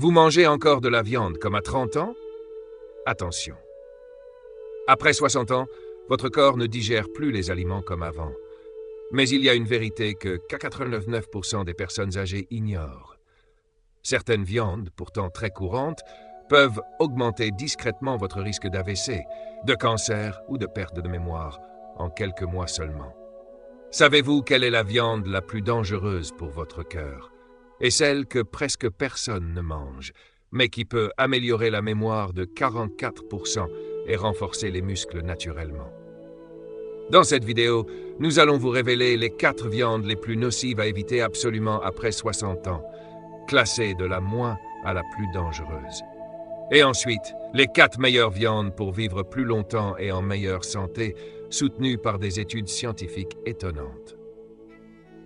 Vous mangez encore de la viande comme à 30 ans? Attention. Après 60 ans, votre corps ne digère plus les aliments comme avant. Mais il y a une vérité que 99% des personnes âgées ignorent. Certaines viandes, pourtant très courantes, peuvent augmenter discrètement votre risque d'AVC, de cancer ou de perte de mémoire en quelques mois seulement. Savez-vous quelle est la viande la plus dangereuse pour votre cœur? Et celle que presque personne ne mange, mais qui peut améliorer la mémoire de 44% et renforcer les muscles naturellement. Dans cette vidéo, nous allons vous révéler les 4 viandes les plus nocives à éviter absolument après 60 ans, classées de la moins à la plus dangereuse. Et ensuite, les 4 meilleures viandes pour vivre plus longtemps et en meilleure santé, soutenues par des études scientifiques étonnantes.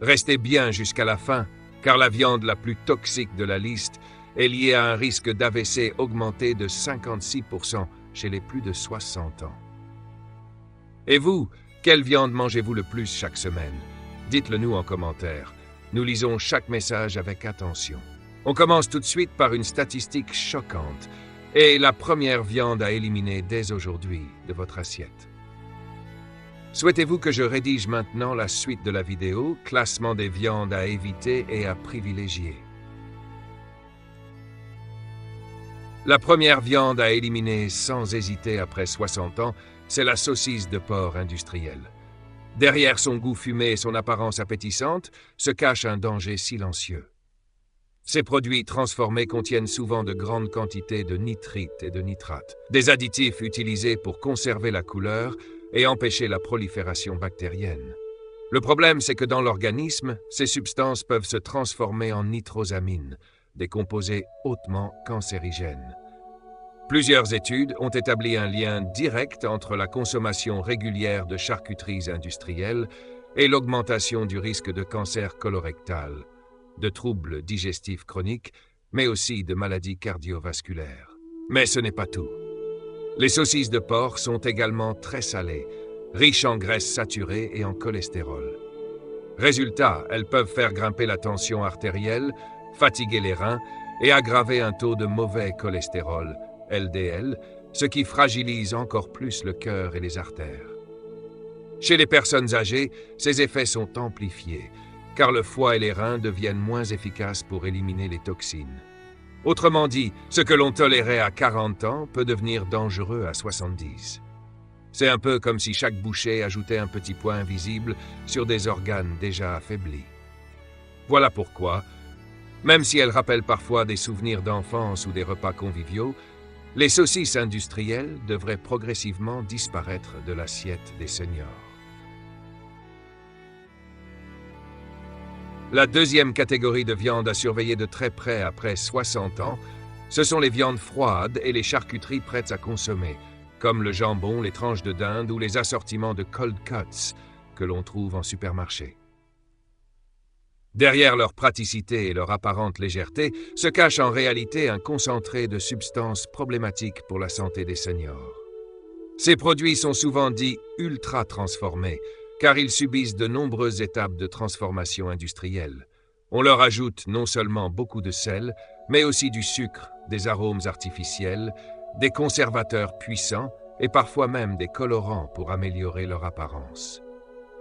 Restez bien jusqu'à la fin, car la viande la plus toxique de la liste est liée à un risque d'AVC augmenté de 56% chez les plus de 60 ans. Et vous, quelle viande mangez-vous le plus chaque semaine? Dites-le nous en commentaire. Nous lisons chaque message avec attention. On commence tout de suite par une statistique choquante et la première viande à éliminer dès aujourd'hui de votre assiette. Souhaitez-vous que je rédige maintenant la suite de la vidéo, classement des viandes à éviter et à privilégier? La première viande à éliminer sans hésiter après 60 ans, c'est la saucisse de porc industrielle. Derrière son goût fumé et son apparence appétissante se cache un danger silencieux. Ces produits transformés contiennent souvent de grandes quantités de nitrites et de nitrates, des additifs utilisés pour conserver la couleur et empêcher la prolifération bactérienne. Le problème, c'est que dans l'organisme, ces substances peuvent se transformer en nitrosamines, des composés hautement cancérigènes. Plusieurs études ont établi un lien direct entre la consommation régulière de charcuteries industrielles et l'augmentation du risque de cancer colorectal, de troubles digestifs chroniques, mais aussi de maladies cardiovasculaires. Mais ce n'est pas tout. Les saucisses de porc sont également très salées, riches en graisses saturées et en cholestérol. Résultat, elles peuvent faire grimper la tension artérielle, fatiguer les reins et aggraver un taux de mauvais cholestérol, LDL, ce qui fragilise encore plus le cœur et les artères. Chez les personnes âgées, ces effets sont amplifiés, car le foie et les reins deviennent moins efficaces pour éliminer les toxines. Autrement dit, ce que l'on tolérait à 40 ans peut devenir dangereux à 70. C'est un peu comme si chaque bouchée ajoutait un petit poids invisible sur des organes déjà affaiblis. Voilà pourquoi, même si elles rappellent parfois des souvenirs d'enfance ou des repas conviviaux, les saucisses industrielles devraient progressivement disparaître de l'assiette des seniors. La deuxième catégorie de viande à surveiller de très près après 60 ans, ce sont les viandes froides et les charcuteries prêtes à consommer, comme le jambon, les tranches de dinde ou les assortiments de cold cuts que l'on trouve en supermarché. Derrière leur praticité et leur apparente légèreté se cache en réalité un concentré de substances problématiques pour la santé des seniors. Ces produits sont souvent dits ultra transformés, car ils subissent de nombreuses étapes de transformation industrielle. On leur ajoute non seulement beaucoup de sel, mais aussi du sucre, des arômes artificiels, des conservateurs puissants et parfois même des colorants pour améliorer leur apparence.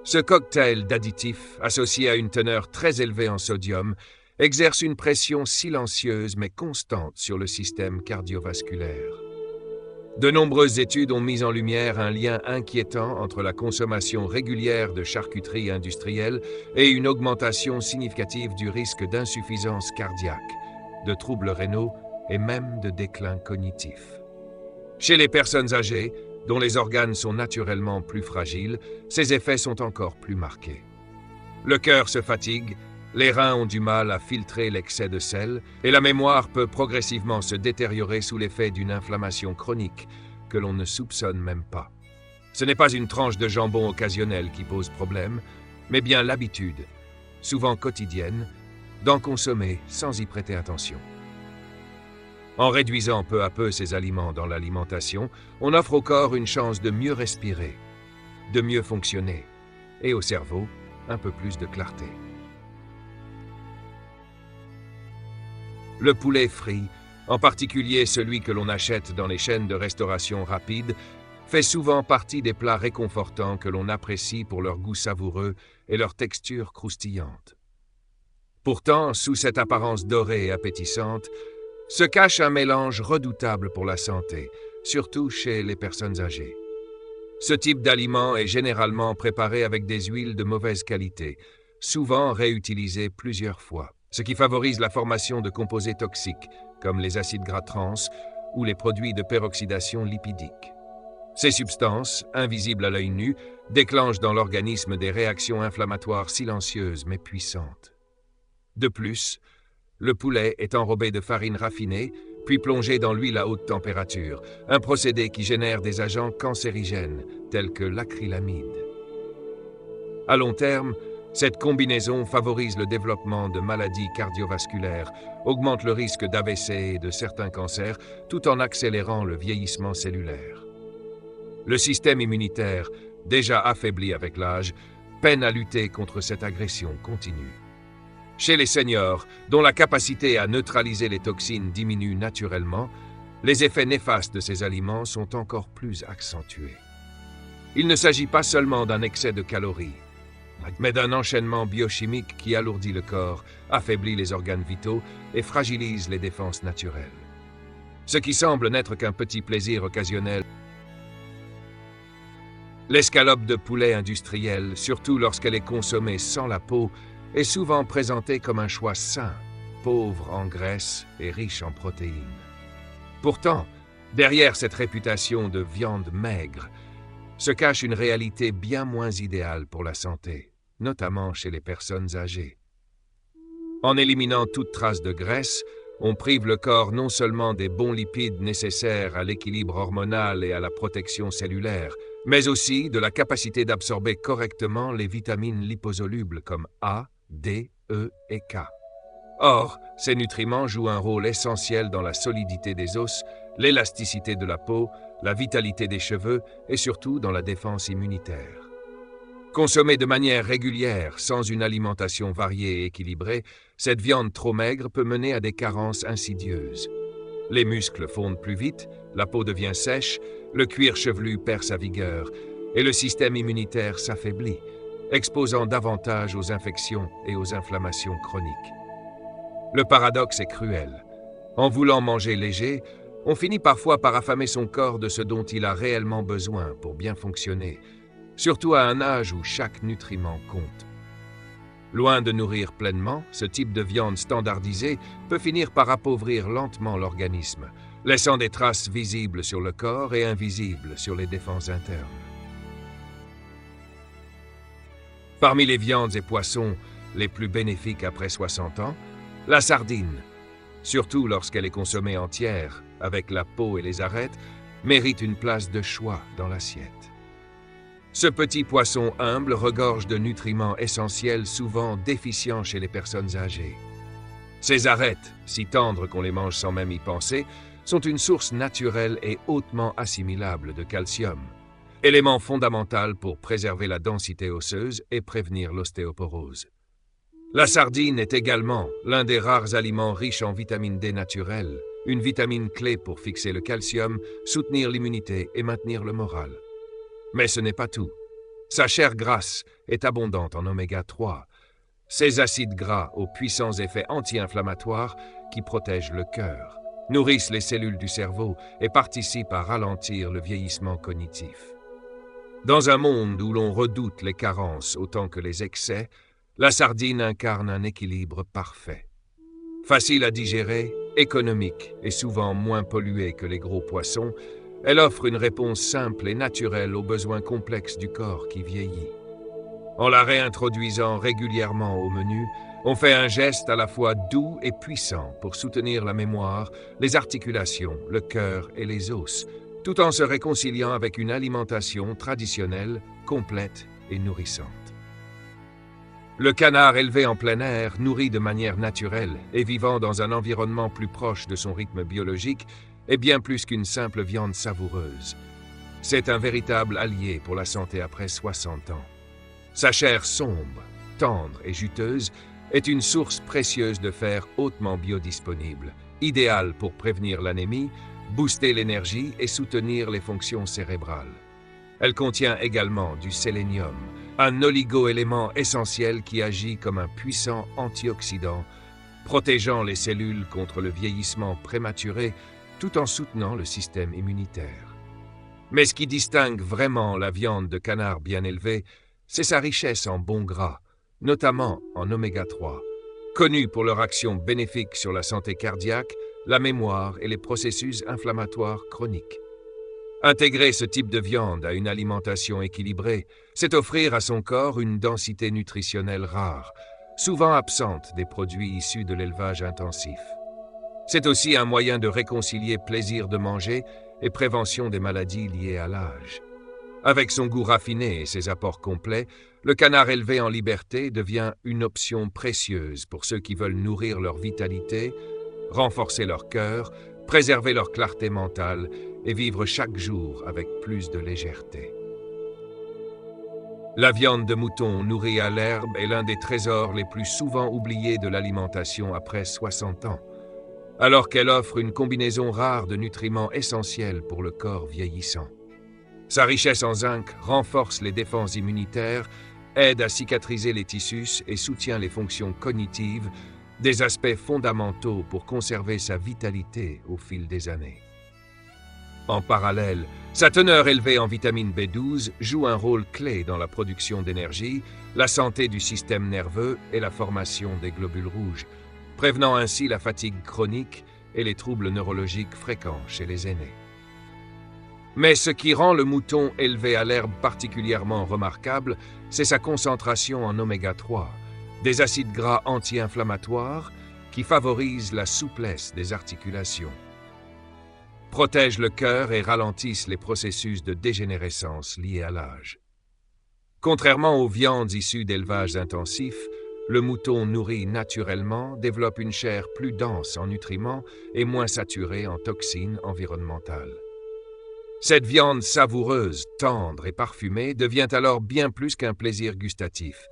Ce cocktail d'additifs, associé à une teneur très élevée en sodium, exerce une pression silencieuse mais constante sur le système cardiovasculaire. De nombreuses études ont mis en lumière un lien inquiétant entre la consommation régulière de charcuterie industrielle et une augmentation significative du risque d'insuffisance cardiaque, de troubles rénaux et même de déclin cognitif. Chez les personnes âgées, dont les organes sont naturellement plus fragiles, ces effets sont encore plus marqués. Le cœur se fatigue, les reins ont du mal à filtrer l'excès de sel et la mémoire peut progressivement se détériorer sous l'effet d'une inflammation chronique que l'on ne soupçonne même pas. Ce n'est pas une tranche de jambon occasionnelle qui pose problème, mais bien l'habitude, souvent quotidienne, d'en consommer sans y prêter attention. En réduisant peu à peu ces aliments dans l'alimentation, on offre au corps une chance de mieux respirer, de mieux fonctionner, et au cerveau, un peu plus de clarté. Le poulet frit, en particulier celui que l'on achète dans les chaînes de restauration rapide, fait souvent partie des plats réconfortants que l'on apprécie pour leur goût savoureux et leur texture croustillante. Pourtant, sous cette apparence dorée et appétissante, se cache un mélange redoutable pour la santé, surtout chez les personnes âgées. Ce type d'aliment est généralement préparé avec des huiles de mauvaise qualité, souvent réutilisées plusieurs fois, ce qui favorise la formation de composés toxiques, comme les acides gras trans ou les produits de peroxydation lipidique. Ces substances, invisibles à l'œil nu, déclenchent dans l'organisme des réactions inflammatoires silencieuses mais puissantes. De plus, le poulet est enrobé de farine raffinée, puis plongé dans l'huile à haute température, un procédé qui génère des agents cancérigènes tels que l'acrylamide. À long terme, cette combinaison favorise le développement de maladies cardiovasculaires, augmente le risque d'AVC et de certains cancers, tout en accélérant le vieillissement cellulaire. Le système immunitaire, déjà affaibli avec l'âge, peine à lutter contre cette agression continue. Chez les seniors, dont la capacité à neutraliser les toxines diminue naturellement, les effets néfastes de ces aliments sont encore plus accentués. Il ne s'agit pas seulement d'un excès de calories, mais d'un enchaînement biochimique qui alourdit le corps, affaiblit les organes vitaux et fragilise les défenses naturelles. Ce qui semble n'être qu'un petit plaisir occasionnel. L'escalope de poulet industrielle, surtout lorsqu'elle est consommée sans la peau, est souvent présentée comme un choix sain, pauvre en graisse et riche en protéines. Pourtant, derrière cette réputation de viande maigre, se cache une réalité bien moins idéale pour la santé, notamment chez les personnes âgées. En éliminant toute trace de graisse, on prive le corps non seulement des bons lipides nécessaires à l'équilibre hormonal et à la protection cellulaire, mais aussi de la capacité d'absorber correctement les vitamines liposolubles comme A, D, E et K. Or, ces nutriments jouent un rôle essentiel dans la solidité des os, l'élasticité de la peau, la vitalité des cheveux et surtout dans la défense immunitaire. Consommée de manière régulière, sans une alimentation variée et équilibrée, cette viande trop maigre peut mener à des carences insidieuses. Les muscles fondent plus vite, la peau devient sèche, le cuir chevelu perd sa vigueur et le système immunitaire s'affaiblit, exposant davantage aux infections et aux inflammations chroniques. Le paradoxe est cruel. En voulant manger léger, on finit parfois par affamer son corps de ce dont il a réellement besoin pour bien fonctionner, surtout à un âge où chaque nutriment compte. Loin de nourrir pleinement, ce type de viande standardisée peut finir par appauvrir lentement l'organisme, laissant des traces visibles sur le corps et invisibles sur les défenses internes. Parmi les viandes et poissons les plus bénéfiques après 60 ans, la sardine, surtout lorsqu'elle est consommée entière, avec la peau et les arêtes, mérite une place de choix dans l'assiette. Ce petit poisson humble regorge de nutriments essentiels souvent déficients chez les personnes âgées. Ces arêtes, si tendres qu'on les mange sans même y penser, sont une source naturelle et hautement assimilable de calcium, élément fondamental pour préserver la densité osseuse et prévenir l'ostéoporose. La sardine est également l'un des rares aliments riches en vitamine D naturelle, une vitamine clé pour fixer le calcium, soutenir l'immunité et maintenir le moral. Mais ce n'est pas tout. Sa chair grasse est abondante en oméga 3, ces acides gras aux puissants effets anti-inflammatoires qui protègent le cœur, nourrissent les cellules du cerveau et participent à ralentir le vieillissement cognitif. Dans un monde où l'on redoute les carences autant que les excès, la sardine incarne un équilibre parfait. Facile à digérer, économique et souvent moins polluée que les gros poissons, elle offre une réponse simple et naturelle aux besoins complexes du corps qui vieillit. En la réintroduisant régulièrement au menu, on fait un geste à la fois doux et puissant pour soutenir la mémoire, les articulations, le cœur et les os, tout en se réconciliant avec une alimentation traditionnelle, complète et nourrissante. Le canard élevé en plein air, nourri de manière naturelle et vivant dans un environnement plus proche de son rythme biologique, est bien plus qu'une simple viande savoureuse. C'est un véritable allié pour la santé après 60 ans. Sa chair sombre, tendre et juteuse est une source précieuse de fer hautement biodisponible, idéale pour prévenir l'anémie, booster l'énergie et soutenir les fonctions cérébrales. Elle contient également du sélénium, un oligo-élément essentiel qui agit comme un puissant antioxydant, protégeant les cellules contre le vieillissement prématuré tout en soutenant le système immunitaire. Mais ce qui distingue vraiment la viande de canard bien élevée, c'est sa richesse en bons gras, notamment en oméga 3, connus pour leur action bénéfique sur la santé cardiaque, la mémoire et les processus inflammatoires chroniques. Intégrer ce type de viande à une alimentation équilibrée, c'est offrir à son corps une densité nutritionnelle rare, souvent absente des produits issus de l'élevage intensif. C'est aussi un moyen de réconcilier plaisir de manger et prévention des maladies liées à l'âge. Avec son goût raffiné et ses apports complets, le canard élevé en liberté devient une option précieuse pour ceux qui veulent nourrir leur vitalité, renforcer leur cœur, préserver leur clarté mentale et vivre chaque jour avec plus de légèreté. La viande de mouton nourrie à l'herbe est l'un des trésors les plus souvent oubliés de l'alimentation après 60 ans, alors qu'elle offre une combinaison rare de nutriments essentiels pour le corps vieillissant. Sa richesse en zinc renforce les défenses immunitaires, aide à cicatriser les tissus et soutient les fonctions cognitives, des aspects fondamentaux pour conserver sa vitalité au fil des années. En parallèle, sa teneur élevée en vitamine B12 joue un rôle clé dans la production d'énergie, la santé du système nerveux et la formation des globules rouges, prévenant ainsi la fatigue chronique et les troubles neurologiques fréquents chez les aînés. Mais ce qui rend le mouton élevé à l'herbe particulièrement remarquable, c'est sa concentration en oméga 3, des acides gras anti-inflammatoires qui favorisent la souplesse des articulations, protègent le cœur et ralentissent les processus de dégénérescence liés à l'âge. Contrairement aux viandes issues d'élevages intensifs, le mouton nourri naturellement développe une chair plus dense en nutriments et moins saturée en toxines environnementales. Cette viande savoureuse, tendre et parfumée devient alors bien plus qu'un plaisir gustatif.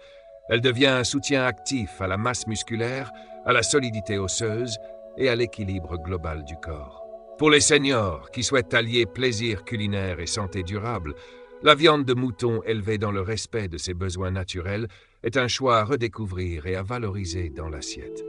Elle devient un soutien actif à la masse musculaire, à la solidité osseuse et à l'équilibre global du corps. Pour les seniors qui souhaitent allier plaisir culinaire et santé durable, la viande de mouton élevée dans le respect de ses besoins naturels est un choix à redécouvrir et à valoriser dans l'assiette.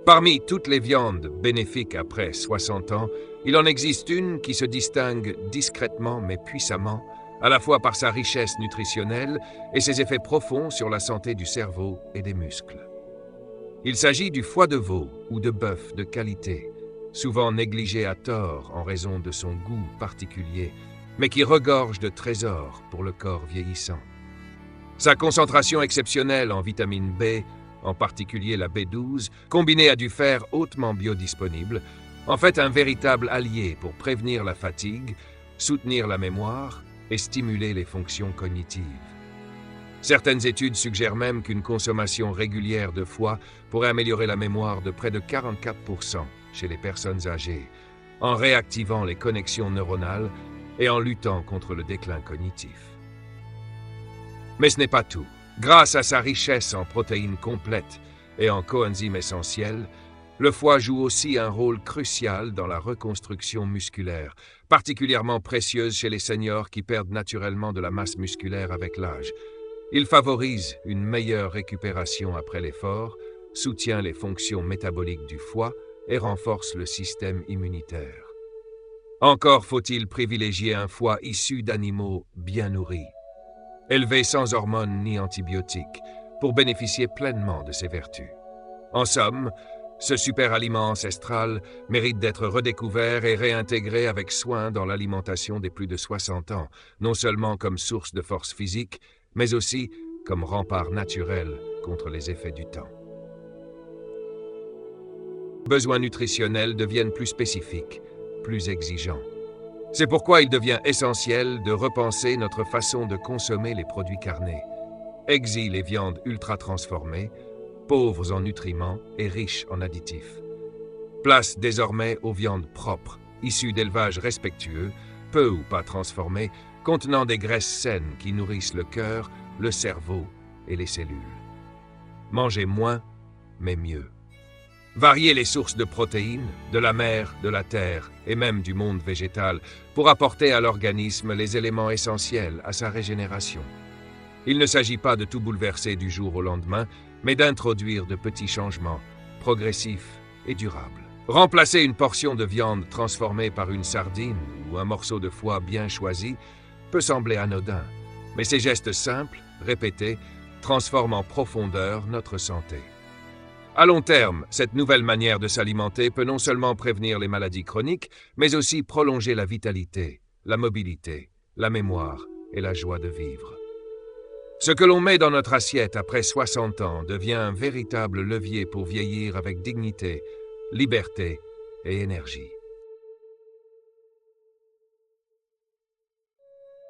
Parmi toutes les viandes bénéfiques après 60 ans, il en existe une qui se distingue discrètement mais puissamment, à la fois par sa richesse nutritionnelle et ses effets profonds sur la santé du cerveau et des muscles. Il s'agit du foie de veau ou de bœuf de qualité, souvent négligé à tort en raison de son goût particulier, mais qui regorge de trésors pour le corps vieillissant. Sa concentration exceptionnelle en vitamine B, en particulier la B12, combinée à du fer hautement biodisponible, en fait un véritable allié pour prévenir la fatigue, soutenir la mémoire et stimuler les fonctions cognitives. Certaines études suggèrent même qu'une consommation régulière de foie pourrait améliorer la mémoire de près de 44% chez les personnes âgées, en réactivant les connexions neuronales et en luttant contre le déclin cognitif. Mais ce n'est pas tout. Grâce à sa richesse en protéines complètes et en coenzymes essentiels, le foie joue aussi un rôle crucial dans la reconstruction musculaire, particulièrement précieuse chez les seniors qui perdent naturellement de la masse musculaire avec l'âge. Il favorise une meilleure récupération après l'effort, soutient les fonctions métaboliques du foie et renforce le système immunitaire. Encore faut-il privilégier un foie issu d'animaux bien nourris, élevés sans hormones ni antibiotiques, pour bénéficier pleinement de ses vertus. En somme, ce super aliment ancestral mérite d'être redécouvert et réintégré avec soin dans l'alimentation des plus de 60 ans, non seulement comme source de force physique, mais aussi comme rempart naturel contre les effets du temps. Les besoins nutritionnels deviennent plus spécifiques, plus exigeants. C'est pourquoi il devient essentiel de repenser notre façon de consommer les produits carnés. Exil les viandes ultra transformées, pauvres en nutriments et riches en additifs. Place désormais aux viandes propres, issues d'élevages respectueux, peu ou pas transformées, contenant des graisses saines qui nourrissent le cœur, le cerveau et les cellules. Mangez moins, mais mieux. Variez les sources de protéines, de la mer, de la terre et même du monde végétal pour apporter à l'organisme les éléments essentiels à sa régénération. Il ne s'agit pas de tout bouleverser du jour au lendemain, mais d'introduire de petits changements, progressifs et durables. Remplacer une portion de viande transformée par une sardine ou un morceau de foie bien choisi peut sembler anodin, mais ces gestes simples, répétés, transforment en profondeur notre santé. À long terme, cette nouvelle manière de s'alimenter peut non seulement prévenir les maladies chroniques, mais aussi prolonger la vitalité, la mobilité, la mémoire et la joie de vivre. Ce que l'on met dans notre assiette après 60 ans devient un véritable levier pour vieillir avec dignité, liberté et énergie.